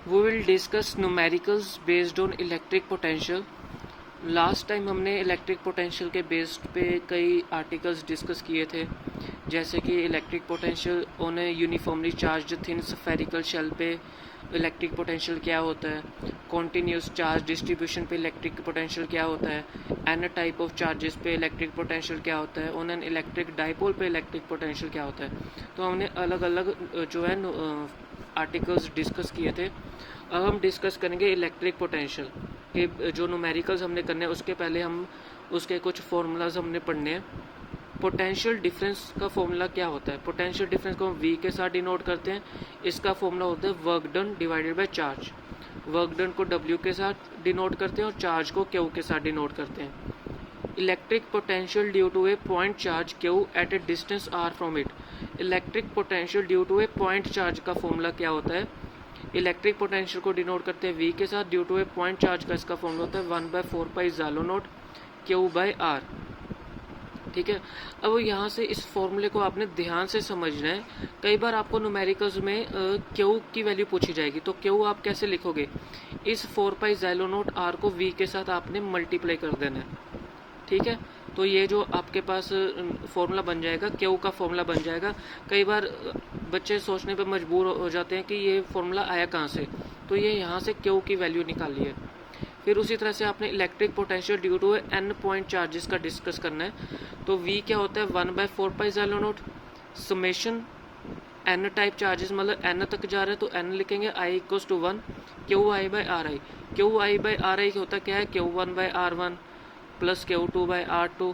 We will discuss numericals based on electric potential. Last time हमने electric potential के based पे कई articles discuss किए थे, जैसे कि electric potential on a uniformly charged thin spherical shell पे इलेक्ट्रिक पोटेंशियल क्या होता है, कॉन्टीन्यूस चार्ज डिस्ट्रीब्यूशन पे इलेक्ट्रिक पोटेंशियल क्या होता है, एन टाइप ऑफ चार्जेस पे इलेक्ट्रिक पोटेंशियल क्या होता है, ऑन एन इलेक्ट्रिक डाइपोल पे इलेक्ट्रिक पोटेंशियल क्या होता है। तो हमने अलग अलग जो है आर्टिकल्स डिस्कस किए थे। अब हम डिस्कस करेंगे इलेक्ट्रिक पोटेंशियल के जो न्यूमेरिकल्स हमने करने हैं, उसके पहले हम उसके कुछ फार्मूलाज हमने पढ़ने हैं। पोटेंशियल डिफरेंस का फॉर्मूला क्या होता है? पोटेंशियल डिफरेंस को हम V के साथ डिनोट करते हैं। इसका फॉर्मूला होता है work done divided by charge. Work done को W के साथ डिनोट करते हैं और चार्ज को Q के साथ डिनोट करते हैं। Electric potential due to a point charge Q at a distance R from it. Electric potential due to a point charge का फॉर्मूला क्या होता है? इलेक्ट्रिक पोटेंशियल को डिनोट करते हैं V के साथ, due to a point charge का इसका फॉर्मूला होता है 1/4 पाई ज़ालो नॉट Q/R। ठीक है, अब यहाँ से इस फॉर्मूले को आपने ध्यान से समझना है। कई बार आपको न्यूमेरिकल्स में Q की वैल्यू पूछी जाएगी, तो Q आप कैसे लिखोगे? इस 4 पाई ज़ालो नॉट R को V के साथ आपने मल्टीप्लाई कर देना है। ठीक है, तो ये जो आपके पास फॉर्मूला बन जाएगा, Q का फॉर्मूला बन जाएगा। कई बार बच्चे सोचने पे मजबूर हो जाते हैं कि ये फॉर्मूला आया कहाँ से, तो ये यहाँ से Q की वैल्यू निकाली है। फिर उसी तरह से आपने electric potential due to n point charges का डिस्कस करना है। तो V क्या होता है? 1/4 पाई ज़ालो naught summation n type charges, मतलब n तक जा रहे हैं तो n लिखेंगे, i equals to 1 Qi/Ri। Qi/Ri होता क्या है? Q1/R1 plus Q2/R2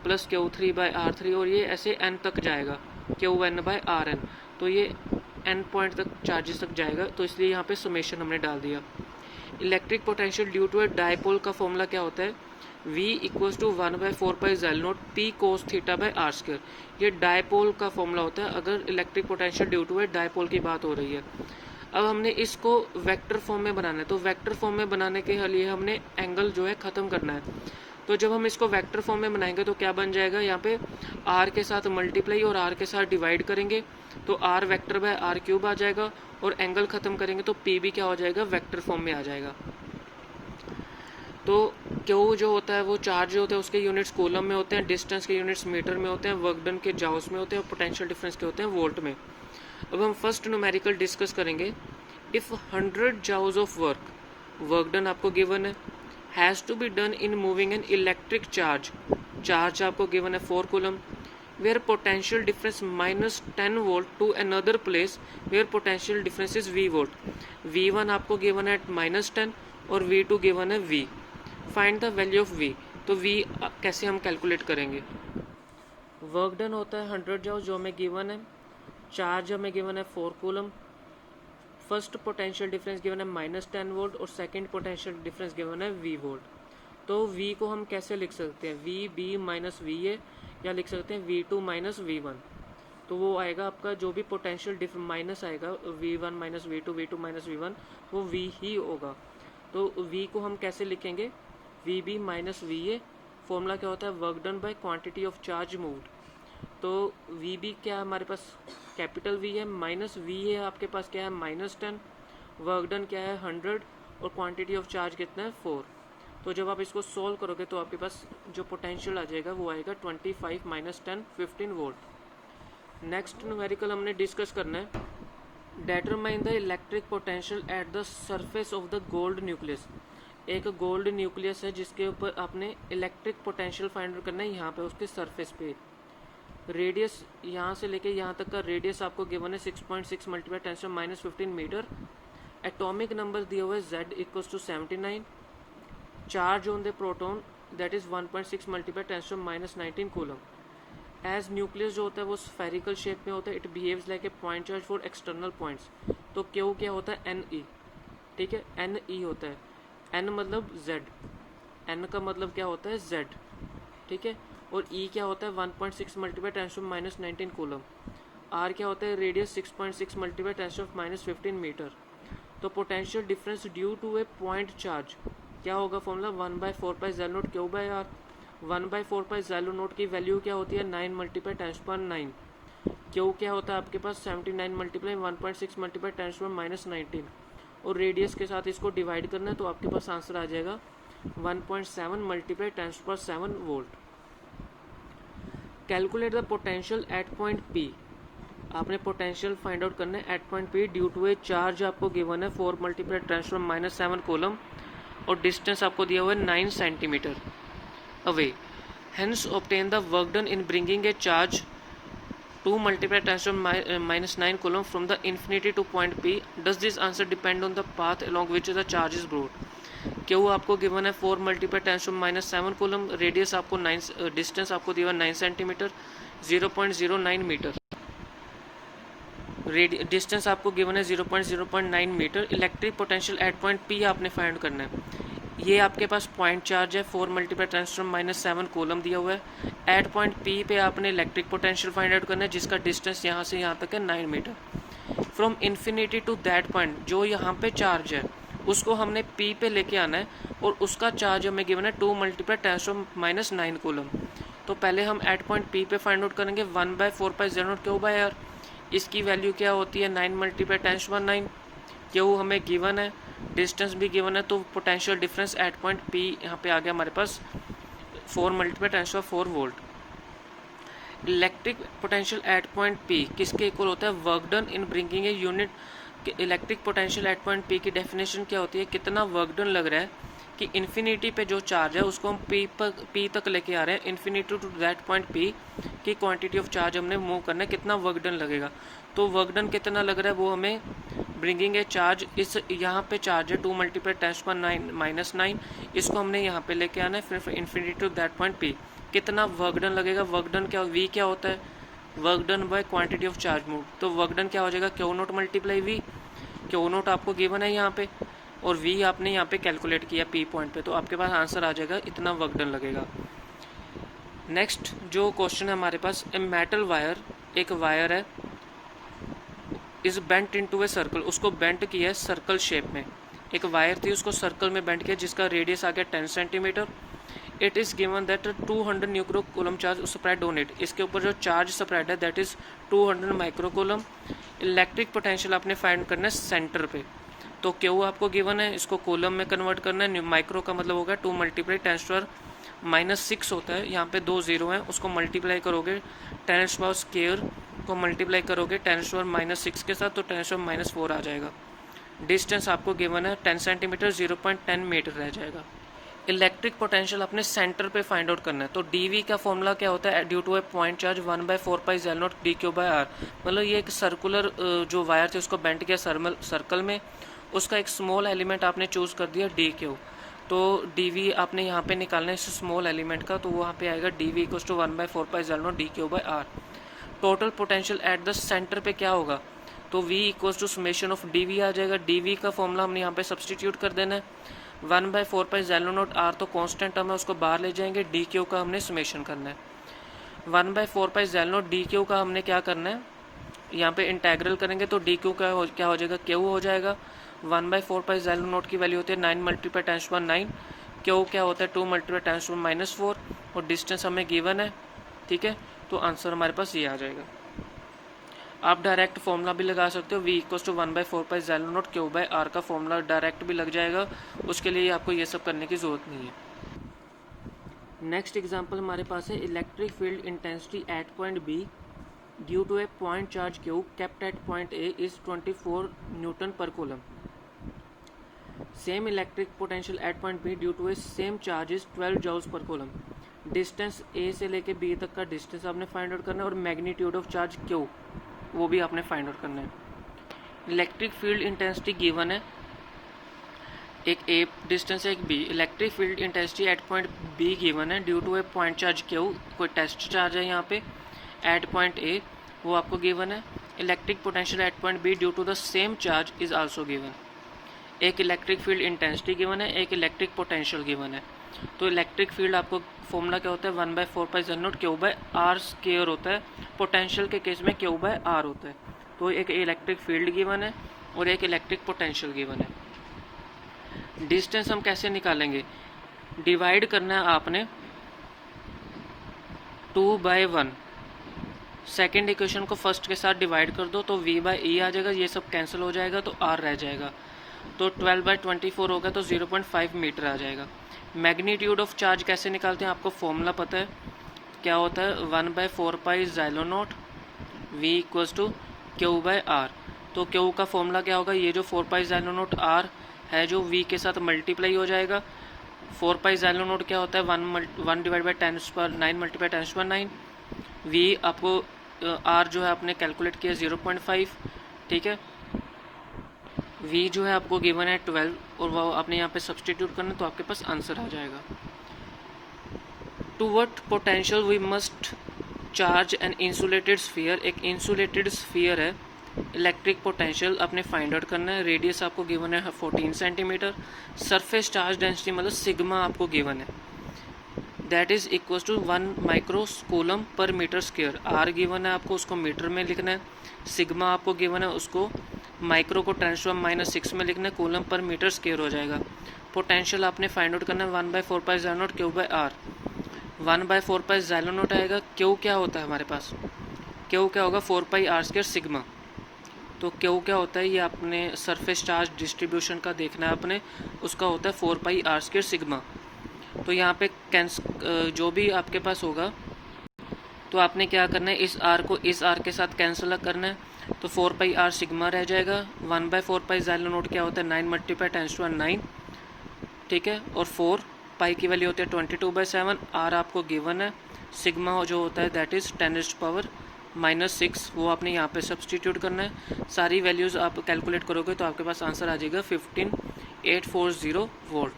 plus Q3/R3, और ये ऐसे n तक जाएगा, Qn/Rn। तो ये n पॉइंट तक चार्जेस तक जाएगा, तो इसलिए यहाँ पे समेशन हमने डाल दिया। Electric potential due to a dipole का फॉर्मूला क्या होता है? V इक्वल्स टू 1/4 पाई ज़ालो नॉट P cos θ/r²। ये डायपोल का फॉर्मूला होता है अगर electric potential due to a dipole की बात हो रही है। अब हमने इसको वेक्टर फॉर्म में बनाना है, तो वेक्टर फॉर्म में बनाने के लिए हमने एंगल जो है ख़त्म करना है। तो जब हम इसको वेक्टर फॉर्म में बनाएंगे तो क्या बन जाएगा? यहाँ पे r के साथ मल्टीप्लाई और r के साथ डिवाइड करेंगे तो r vector by r cube आ जाएगा, और एंगल ख़त्म करेंगे तो p भी क्या हो जाएगा? वेक्टर फॉर्म में आ जाएगा। तो Q जो होता है वो चार्ज जो होता है उसके यूनिट्स कूलम में होते हैं, डिस्टेंस के यूनिट्स मीटर में होते हैं, वर्क डन के जाउस में होते हैं, और पोटेंशियल डिफरेंस के होते हैं वोल्ट में। अब हम फर्स्ट न्यूमेरिकल डिस्कस करेंगे। इफ़ 100 जाउस ऑफ वर्क डन आपको गिवन है, has to be done in moving an electric charge आपको गिवन है 4 coulomb, where potential difference -10 volt to another place where potential difference is V volt. V1 आपको given है -10 और V2 given है V। Find the value of V। तो V कैसे हम calculate करेंगे? वर्क डन होता है 100 जाउस जो हमें गिवन है, चार्ज हमें गिवन है 4 coulomb, first potential difference given है -10 वोल्ट और सेकंड पोटेंशियल डिफरेंस गिवन है V वोल्ट। तो V को हम कैसे लिख सकते हैं? VB माइनस VA, या लिख सकते हैं V2 माइनस V1। तो वो आएगा आपका जो भी पोटेंशियल डिफरेंस माइनस आएगा, V1 minus V2, V2 minus V1, वो V ही होगा। तो V को हम कैसे लिखेंगे? VB minus VA। फॉर्मूला क्या होता है? Work done by quantity of charge moved. तो VB क्या है हमारे पास? कैपिटल V है, माइनस VA आपके पास क्या है? -10, वर्क डन क्या है? 100, और क्वांटिटी ऑफ चार्ज कितना है? 4। तो जब आप इसको सोल्व करोगे तो आपके पास जो पोटेंशियल आ जाएगा वो आएगा 25 माइनस 10 15 वोल्ट। नेक्स्ट न्यूमेरिकल हमने डिस्कस करना है। Determine the electric potential at the surface of the gold nucleus. एक गोल्ड न्यूक्लियस है जिसके ऊपर आपने इलेक्ट्रिक पोटेंशियल फाइंड आउट करना है, यहाँ पे उसके सरफेस पे। रेडियस यहाँ से लेके यहाँ तक का रेडियस आपको गिवन है 6.6 मल्टीप्लाई 10⁻⁻15 मीटर। एटॉमिक नंबर दिया हुआ है Z equals to 79। Charge on the proton that is 1.6 multiply 10⁻19 coulomb. As nucleus जो होता है वो स्फेरिकल शेप में होता है, it behaves like a point charge for external points. तो Q क्या होता है? Ne। ठीक है, Ne होता है, N मतलब Z, N का मतलब क्या होता है? Z। ठीक है, और E क्या होता है? 1.6 मल्टीप्लाई 10⁻19 कूलम। R क्या होता है? Radius 6.6 multiply 10⁻15 metre. तो potential difference due to a point charge क्या होगा? फॉर्मूला 1/4 पाई ज़ालो नॉट Q/R। 1/4 पाई ज़ालो नॉट की वैल्यू क्या होती है? 9 मल्टीप्लाई 10⁻9। Q क्या होता है आपके पास? 79 मल्टीप्लाई 1.6 मल्टीप्लाई 10⁻19, और रेडियस के साथ इसको डिवाइड करना है, तो आपके पास आंसर आ जाएगा 1.7 multiply 10⁷ volt. Calculate the potential at point P. आपने पोटेंशियल फाइंड आउट करना है at point P due to a charge आपको गिवन है 4 मल्टीप्लाई 10⁻⁷ कूलम और डिस्टेंस आपको दिया हुआ है 9 centimetre away. Hence obtain the work done in bringing a charge 2 multiply 10⁻⁹ coulomb from the infinity two point P. Does this answer depend on the path along which the charge is brought. Q आपको given है 4 multiply 10⁻⁷ coulomb, radius आपको 9, distance आपको दिया हुआ 9 centimetre 0.09 metre, distance आपको given है 0.09 metre. Electric potential at point P आपने find करना है। ये आपके पास पॉइंट चार्ज है 4 मल्टीप्लाई 10⁻⁷ कूलम दिया हुआ है। एट पॉइंट पी पे आपने इलेक्ट्रिक पोटेंशियल फाइंड आउट करना है जिसका डिस्टेंस यहाँ से यहाँ तक है 9 metre. From infinity to that point, जो यहाँ पे चार्ज है उसको हमने पी पे लेके आना है और उसका चार्ज हमें गिवन है 2 मल्टीप्लाई 10⁻⁹ कूलम। तो पहले हम एट पॉइंट पी पे फाइंड आउट करेंगे 1/4πz0 क्यू/r। इसकी वैल्यू क्या होती है 9 मल्टीप्लाई 10⁻⁹, क्यू हमें गिवन है, डिस्टेंस भी गिवन है, तो potential difference at point P यहाँ पे आ गया हमारे पास 4 multiply 10⁴ volt. Electric potential at point P किसके इक्वल होता है, work done in bringing a unit. Electric potential at point P की डेफिनेशन क्या होती है, कितना वर्क डन लग रहा है कि इन्फिनिटी पे जो चार्ज है उसको हम पी तक लेके आ रहे हैं, infinity to that point P की क्वांटिटी ऑफ चार्ज हमने मूव करना है, कितना वर्क डन लगेगा। तो वर्क डन कितना लग रहा है वो हमें ब्रिंगिंग ए चार्ज, इस यहाँ पे चार्ज है 2 मल्टीप्लाई 10⁻⁹, इसको हमने यहाँ पे लेके आना है, फिर infinity to that point P कितना वर्क डन लगेगा। वर्क डन क्या, वी क्या होता है, work done by quantity of charge move. तो वर्क डन क्या हो जाएगा, Q naught multiply V. Q naught आपको गिवन है यहाँ पे और वी आपने यहाँ पे कैलकुलेट किया पी पॉइंट पे, तो आपके पास आंसर आ जाएगा इतना वर्क डन लगेगा। नेक्स्ट जो क्वेश्चन है हमारे पास, ए मेटल वायर, एक वायर है, is bent into a circle, उसको बेंट किया है सर्कल शेप में। एक वायर थी उसको सर्कल में बेंट किया जिसका रेडियस आ गया 10 centimetre. It is given that 200 micro coulomb charge spread on it, इसके ऊपर जो चार्ज स्प्रेड है that is 200 micro coulomb. Electric potential आपने फाइंड करना है सेंटर पे, तो क्यू आपको गिवन है, इसको कूलम में कन्वर्ट करना है। माइक्रो का मतलब होगा 2 मल्टीप्लाई 10⁻⁻6 होता है, यहाँ पे 2 0 हैं, उसको मल्टीप्लाई करोगे 10⁻² को मल्टीप्लाई करोगे 10⁻⁻6 के साथ, तो 10⁻⁻4 आ जाएगा। डिस्टेंस आपको गिवन है 10 सेंटीमीटर 0.10 मीटर रह जाएगा। इलेक्ट्रिक पोटेंशियल अपने सेंटर पे फाइंड आउट करना है, तो डीवी का फॉर्मूला क्या होता है, due to a point charge 1/4π0 dq/r। मतलब ये एक सर्कुलर जो वायर थी उसको बेंट किया सर्कल में, उसका एक स्मॉल एलिमेंट आपने चूज कर दिया डी क्यू, तो डीवी आपने यहाँ पे निकालना है इस स्मॉल एलिमेंट का, तो वहाँ पे आएगा DV equals to 1/4π0 dq/r। Total potential at the centre पे क्या होगा, तो V इक्वल्स टू समेशन ऑफ डीवी आ जाएगा। डीवी का फॉर्मूला हमने यहाँ पे सब्सटीट्यूट कर देना है, 1/4π0 तो कांस्टेंट हम है उसको बाहर ले जाएंगे, डी क्यू का हमने समेशन करना है। 1/4π0 डी क्यू का हमने क्या करना है, यहाँ पे इंटेग्रल करेंगे तो डी क्यू क्या हो जाएगा, क्यू हो जाएगा। 1/4π0 की वैल्यू होती है 9 मल्टीप्लाई 10⁻⁹, क्यू क्या होता है 2 मल्टीप्लाई 10⁻⁻4 और डिस्टेंस हमें गिवन है, ठीक है, तो आंसर हमारे पास ये आ जाएगा। आप डायरेक्ट फॉर्मूला भी लगा सकते हो, V इक्वल्स टू 1/4π0 Q/r का फॉर्मूला डायरेक्ट भी लग जाएगा, उसके लिए आपको ये सब करने की ज़रूरत नहीं है। नेक्स्ट एग्जांपल हमारे पास है, electric field intensity at point B due to a point charge Q kept at point A is 24 newton per coulomb. Same electric potential at point B due to a same charge is 12 joules per coulomb. Distance A से लेके B तक का distance आपने find out करना है और magnitude of charge Q वो भी आपने फाइंड आउट करना है। इलेक्ट्रिक फील्ड इंटेंसिटी गिवन है, एक A डिस्टेंस है एक B। Electric field intensity at point B given है due to a point charge Q, कोई टेस्ट चार्ज है यहाँ पे एट पॉइंट A, वो आपको गिवन है। Electric potential at point B due to the same charge is also given. एक electric field intensity given है, एक इलेक्ट्रिक पोटेंशियल गिवन है। तो इलेक्ट्रिक फील्ड आपको फॉर्मूला क्या होता है, 1/4π0 Q/r² होता है, पोटेंशियल के केस में Q/r होता है। तो एक इलेक्ट्रिक फील्ड गिवन है और एक इलेक्ट्रिक पोटेंशियल गिवन है। डिस्टेंस हम कैसे निकालेंगे, डिवाइड करना है आपने 2/1, सेकेंड इक्वेशन को फर्स्ट के साथ डिवाइड कर दो तो V/E आ जाएगा, ये सब कैंसिल हो जाएगा तो R रह जाएगा। तो 12/24 होगा तो 0.5 मीटर आ जाएगा। मैग्नीट्यूड ऑफ चार्ज कैसे निकालते हैं, आपको फॉर्मूला पता है क्या होता है, 1/4 ज़ाइलो naught V equals to Q/R। तो Q का फॉर्मूला क्या होगा, ये जो 4 ज़ाइलो नॉट R है जो V के साथ मल्टीप्लाई हो जाएगा। 4 ज़ाइलो नॉट क्या होता है, 1/10⁹ मल्टीप्लाई 10⁹ V आपको R जो है आपने कैलकुलेट किया 0.5, ठीक है। V जो है आपको गिवन है 12 और वो आपने यहाँ पे सब्सटीट्यूट करना तो आपके पास आंसर आ जाएगा। To what potential we must charge an insulated sphere, एक इंसुलेटेड स्फीयर है, इलेक्ट्रिक पोटेंशियल आपने फाइंड आउट करना है। रेडियस आपको गिवन है 14 सेंटीमीटर, सरफेस चार्ज डेंसिटी मतलब सिग्मा आपको गिवन है, that is equal to 1 micro coulomb per metre square. R given है आपको, उसको मीटर में लिखना है। सिग्मा आपको गिवन है, उसको माइक्रो को 10⁻⁻⁶ में लिखना है, कूलम पर मीटर स्क्वायर हो जाएगा। पोटेंशियल आपने फाइंड आउट करना है 1/4 ज़ाइलो नॉट Q/R। 1/4 ज़ाइलो नॉट आएगा, Q क्या होता है हमारे पास, Q क्या होगा 4πr² सिग्मा। तो Q क्या होता है, ये आपने सरफेस चार्ज डिस्ट्रीब्यूशन का देखना है आपने, उसका होता है 4πr² सिग्मा। तो यहाँ पे जो भी आपके पास होगा तो आपने क्या करना है, इस R को इस R के साथ कैंसिल करना है, तो 4πr सिग्मा रह जाएगा। 1/4 ज़ाइलो नॉट क्या होता है, 9 × 10⁹ ठीक है, और 4 पाई की वैल्यू होती है 22/7। R आपको गिवन है, सिग्मा जो होता है दैट इज़ 10⁻⁻⁶, वो आपने यहाँ पे सब्सटीट्यूट करना है। सारी वैल्यूज़ आप कैलकुलेट करोगे तो आपके पास आंसर आ जाएगा 15840 volt.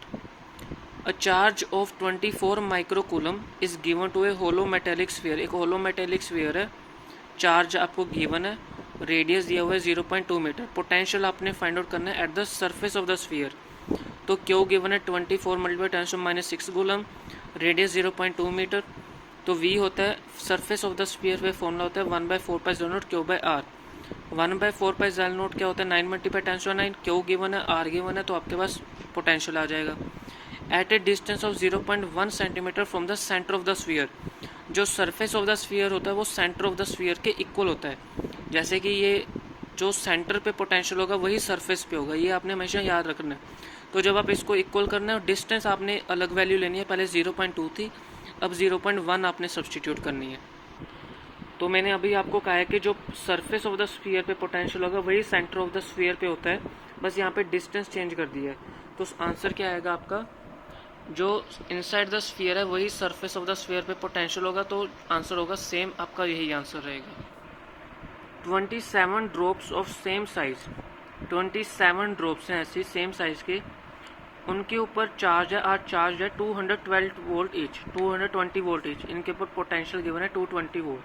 A charge of 24 microcoulomb is given to a hollow metallic sphere, एक होलो मेटेलिक स्फीयर है, चार्ज आपको गिवन है, रेडियस दिया हुआ है 0.2 मीटर। पोटेंशियल आपने फाइंड आउट करना है at the surface of the sphere, तो Q गिवन है 24 × 10⁻⁶ कूलम, रेडियस 0.2 मीटर। तो V होता है सरफेस ऑफ द स्फीयर पे फॉर्मूला होता है 1/4 ज़ाइलो नॉट Q/R। 1/4 ज़ाइलो नॉट क्या होता है, 9 × 10⁻⁹, Q गिवन है, R गिवन है, तो आपके पास पोटेंशियल आ जाएगा। At a distance of 0.1 centimetre from the centre of the sphere, जो सरफेस ऑफ द स्फीयर होता है वो सेंटर ऑफ द स्फीयर के इक्वल होता है। जैसे कि ये जो सेंटर पे पोटेंशियल होगा वही सरफेस पे होगा, ये आपने हमेशा याद रखना है। तो जब आप इसको इक्वल करना है, डिस्टेंस आपने अलग वैल्यू लेनी है, पहले 0.2 थी, अब 0.1 आपने सब्सटीट्यूट करनी है। तो मैंने अभी आपको कहा है कि जो सरफेस ऑफ द स्फीयर पे पोटेंशियल होगा वही सेंटर ऑफ द स्फीयर पे होता है, बस यहाँ पे डिस्टेंस चेंज कर दिया है। तो आंसर क्या आएगा आपका, जो इनसाइड द स्फीयर है वही सरफेस ऑफ द स्फीयर पे पोटेंशियल होगा, तो आंसर होगा सेम, आपका यही आंसर रहेगा। 27 drops of same size, 27 drops हैं ऐसी सेम साइज के, उनके ऊपर चार्ज है, आज चार्ज है 212 वोल्ट ईच, 220 वोल्ट ईच, इनके ऊपर पोटेंशियल गिवन है 220 volt.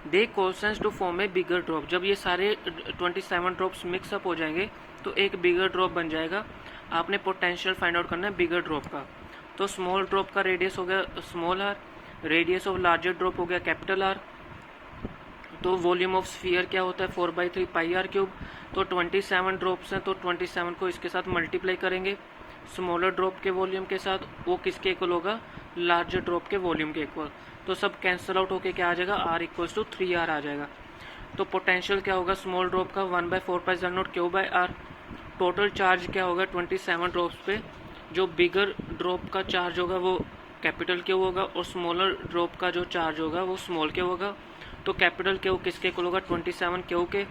They coalesce to form a bigger drop, जब ये सारे 27 ड्रॉप्स मिक्सअप हो जाएंगे तो एक बिगर ड्रॉप बन जाएगा। आपने पोटेंशियल फाइंड आउट करना है बिगर ड्रॉप का। तो स्मॉल ड्रॉप का रेडियस हो गया small r, radius of larger drop हो गया कैपिटल R। तो वॉल्यूम ऑफ स्फीयर क्या होता है 4/3 πr³। तो 27 ड्रॉप्स हैं, तो 27 को इसके साथ मल्टीप्लाई करेंगे स्मॉलर ड्रॉप के वॉल्यूम के साथ, वो किसके इक्वल होगा, लार्जर ड्रॉप के वॉल्यूम के इक्वल। तो सब कैंसिल आउट होके क्या आ जाएगा, R = 3R आ जाएगा। तो पोटेंशियल क्या होगा स्मॉल ड्रॉप का 1/4 ज़ाइलो नॉट Q/R। टोटल चार्ज क्या होगा 27 ड्रॉप्स पे, जो बिगर ड्रॉप का चार्ज होगा वो कैपिटल Q होगा और स्मॉलर ड्रॉप का जो चार्ज होगा वो स्मॉल Q होगा। तो कैपिटल Q किसके इक्वल होगा 27 Q के,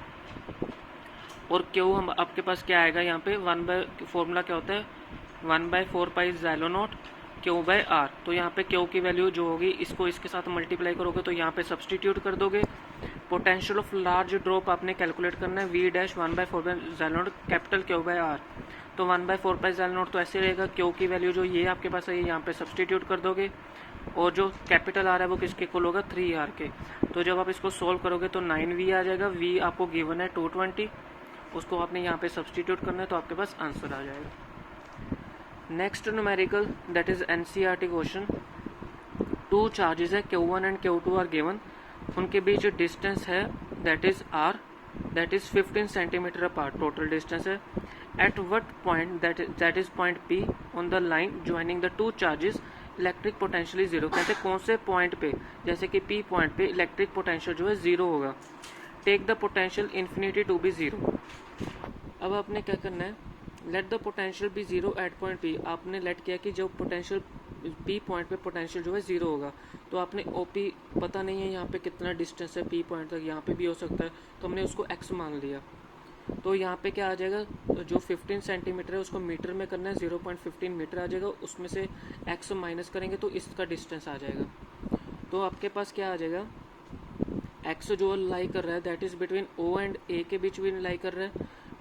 और Q हम आपके पास क्या आएगा यहाँ पे फॉर्मूला क्या होता है 1/4 ज़ाइलो नॉट Q/R। तो यहाँ पे Q की वैल्यू जो होगी इसको इसके साथ मल्टीप्लाई करोगे तो यहाँ पे सब्सटीट्यूट कर दोगे। पोटेंशियल ऑफ लार्ज ड्रॉप आपने कैलकुलेट करना है V' 1/4 ज़ाइलो नॉट कैपिटल Q/R। तो 1/4 ज़ाइलो नॉट तो ऐसे रहेगा, Q की वैल्यू जो ये आपके पास है यहाँ पे सब्सटीट्यूट कर दोगे, और जो कैपिटल R है वो किसके इक्वल होगा 3R के। तो जब आप इसको सोल्व करोगे तो 9V आ जाएगा। V आपको गिवन है 220, उसको आपने यहाँ पे सब्सटीट्यूट करना है तो आपके पास आंसर आ जाएगा। Next numerical that is NCERT question. 2 charges है Q1 and Q2 are given, उनके बीच डिस्टेंस है that is R, that is 15 centimetre apart total distance है। At what point that is point P on the line joining the 2 charges electric potential is 0। कहते हैं कौन से point पे, जैसे कि P पॉइंट पे इलेक्ट्रिक पोटेंशियल जो है 0 होगा। Take the potential infinity to be 0। अब आपने क्या करना है, let the potential be zero at point P. आपने लेट किया कि जब पोटेंशियल पी पॉइंट पे पोटेंशियल जो है जीरो होगा, तो आपने ओ पी पता नहीं है यहाँ पे कितना डिस्टेंस है पी पॉइंट तक, यहाँ पे भी हो सकता है, तो हमने उसको एक्स मान लिया। तो यहाँ पे क्या आ जाएगा, जो 15 सेंटीमीटर है उसको मीटर में करना है, 0.15 मीटर आ जाएगा, उसमें से एक्स माइनस करेंगे तो इसका डिस्टेंस आ जाएगा। तो आपके पास क्या आ जाएगा, एक्स जो लाई कर रहा है that is between O and A के बीच भी लाई कर रहा है,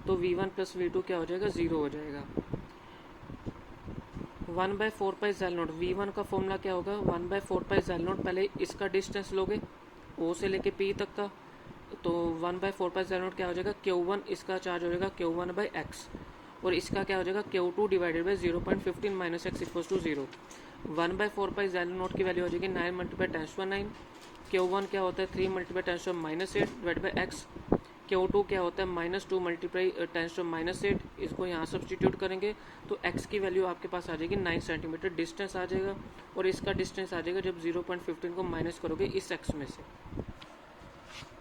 तो v1 प्लस v2 क्या हो जाएगा, जीरो हो जाएगा। 1/4 पाई ज़ेल नोट, v1 का फॉर्मूला क्या होगा, 1/4 पाई ज़ेल नोट। पहले इसका डिस्टेंस लोगे o से लेके p तक का, तो 1/4 पाई ज़ेल नोट क्या हो जाएगा, Q1 इसका चार्ज हो जाएगा Q1/x, और इसका क्या हो जाएगा Q2 divided by 0.15 minus x equals to 0। 1/4 pi ज़ेल नोट की वैल्यू हो जाएगी 9 मल्टीप्लाई 10⁻9। Q1 क्या होता है 3 multiply 10⁻8 divide by x. Q2 क्या होता है -2 मल्टीप्लाई 10⁻8। इसको यहाँ सब्सटीट्यूट करेंगे तो x की वैल्यू आपके पास आ जाएगी 9 सेंटीमीटर डिस्टेंस आ जाएगा, और इसका डिस्टेंस आ जाएगा जब 0.15 को माइनस करोगे इस x में से।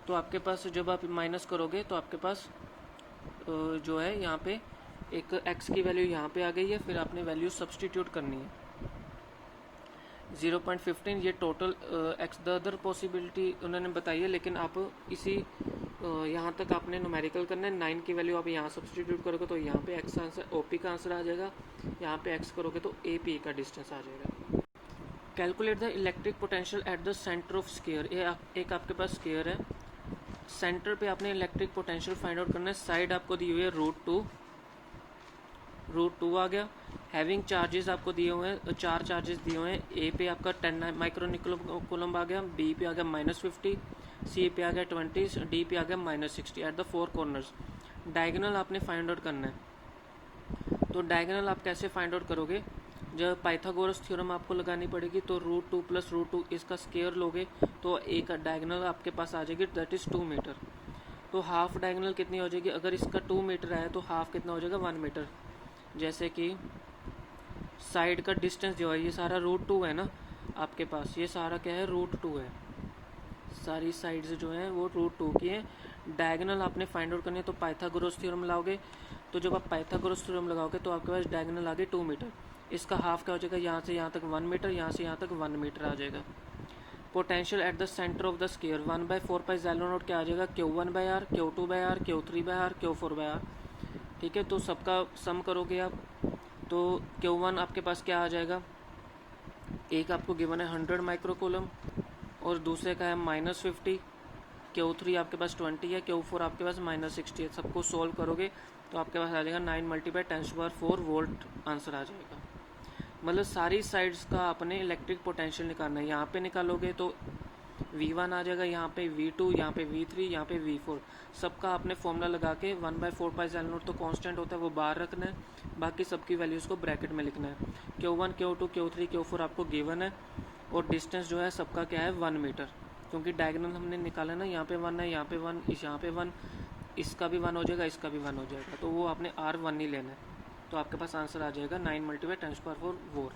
तो आपके पास जब आप माइनस करोगे तो आपके पास जो है यहाँ पे एक x की वैल्यू यहाँ पे आ गई है, फिर आपने वैल्यू सब्सटीट्यूट करनी है 0.15। ये total x the other possibility उन्होंने बताई है, लेकिन आप इसी यहाँ तक आपने न्यूमेरिकल करना है। 9 की वैल्यू आप यहाँ सब्सटीट्यूट करोगे तो यहाँ पे एक्स आंसर ओपी का आंसर आ जाएगा, यहाँ पे एक्स करोगे तो ए पी का डिस्टेंस आ जाएगा। Calculate the electric potential at the centre of square. एक आपके पास स्केयर है, सेंटर पे आपने इलेक्ट्रिक पोटेंशियल फाइंड आउट करना है। साइड आपको दी हुई है √2 आ गया। हैविंग चार्जेस आपको दिए हुए हैं, 4 चार्जेस दिए हुए हैं। ए पे आपका 10 माइक्रो निकोलम आ गया, बी पे आ गया -50, सी पे आ गया 20, डी पे आ गया -60 एट द 4 कॉर्नर्स। डायगोनल आपने फाइंड आउट करना है। तो डायगोनल आप कैसे फाइंड आउट करोगे, जब पाइथागोरस थ्योरम आपको लगानी पड़ेगी, तो √2 प्लस √2 इसका स्केयर लोगे तो एक डायगोनल आपके पास आ जाएगी दैट इज 2 मीटर। तो हाफ डायगोनल कितनी हो जाएगी, अगर इसका 2 मीटर आया तो हाफ कितना हो जाएगा 1 मीटर। जैसे कि साइड का डिस्टेंस जो है ये सारा √2 है ना आपके पास, ये सारा क्या है √2 है, सारी साइड्स जो हैं वो √2 की हैं। डायगोनल आपने फाइंड आउट करनी है तो पाइथागोरस थ्योरम लगाओगे, तो जब आप पाइथागोरस थ्योरम लगाओगे तो आपके पास डायगोनल आ गई 2 मीटर। इसका हाफ क्या हो जाएगा, यहाँ से यहाँ तक 1 मीटर, यहाँ से यहाँ तक 1 मीटर आ जाएगा। Potential at the centre of the square 1/4 pi ज़ेल नोट क्या आ जाएगा, Q1/r, Q2/r, Q3/r, Q4/r। ठीक है, तो सबका सम करोगे आप तो Q1 आपके पास क्या आ जाएगा, एक आपको गिवन है 100 माइक्रोकूलम और दूसरे का है -50। Q3 आपके पास 20 है, Q4 आपके पास -60 है। सबको सोल्व करोगे तो आपके पास आ जाएगा 9 मल्टीप्लाई 10⁴ वोल्ट आंसर आ जाएगा। मतलब सारी साइड्स का आपने इलेक्ट्रिक पोटेंशियल निकालना है। यहाँ पे निकालोगे तो V1 आ जाएगा, यहाँ पे V2, यहाँ पे V3, यहाँ पे V4। सबका आपने फॉर्मूला लगा के 1/4 पाई ज़ेल नोट तो कांस्टेंट होता है वो बाहर रखना है, बाकी सबकी वैल्यूज़ को ब्रैकेट में लिखना है। Q1, Q2, Q3, Q4 आपको गिवन है, और डिस्टेंस जो है सबका क्या है 1 मीटर, क्योंकि डायगोनल हमने निकाला ना, यहाँ पे 1 है, यहाँ पे 1, यहाँ पे 1, इसका भी 1 हो जाएगा, इसका भी 1 हो जाएगा, तो वो आपने R1 ही लेना है। तो आपके पास आंसर आ जाएगा 9 मल्टीप्लाई 10⁴ 4।